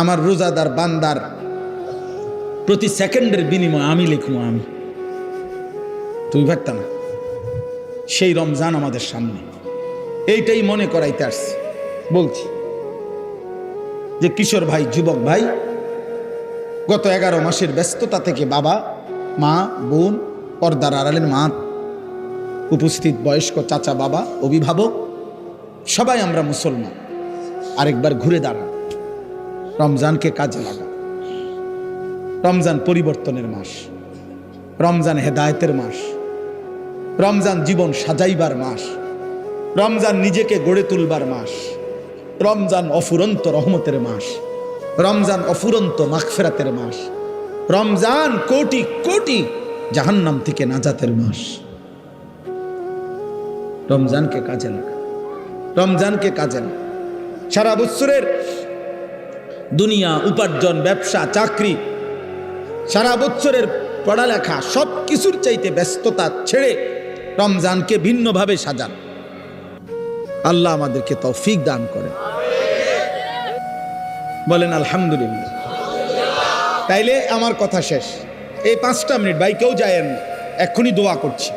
আমার রোজাদার বান্দার প্রতি সেকেন্ডের বিনিময় আমি লিখবো, আমি, তুমি ভাবতা না। সেই রমজান আমাদের সামনে, এইটাই মনে করাইতে আসছি। বলছি যে কিশোর ভাই, যুবক ভাই, গত 11 মাসের ব্যস্ততা থেকে বাবা, মা, বোন, পর্দার আড়ালের মা, উপস্থিত বয়স্ক চাচা, বাবা, অভিভাবক, সবাই আমরা মুসলমান। আরেকবার ঘুরে দাঁড়ান, রমজানকে কাজে লাগা। রমজান পরিবর্তনের মাস, রমজান হেদায়েতের মাস, রমজান জীবন সাজাইবার মাস, রমজান নিজেকে গড়ে তুলবার মাস, রমজান অফুরন্ত রহমতের মাস, রমজান অফুরন্ত মাগফিরাতের মাস, রমজান কোটি কোটি জাহান্নাম থেকে নাজাতের মাস। রমজানকে কাজে লাগা, রমজানকে কাজে লাগা। সারা বছরের দুনিয়া, উপার্জন, ব্যবসা, চাকরি, সারা বছরের পড়ালেখা, সব কিছুর চাইতে ব্যস্ততা ছেড়ে রমজানকে ভিন্নভাবে সাজান। আল্লাহ আমাদেরকে তৌফিক দান করে, বলেন আলহামদুলিল্লাহ। তাইলে আমার কথা শেষ। এই 5টা মিনিট ভাই, কেউ যায়েন না, এক্ষুনি দোয়া করছি।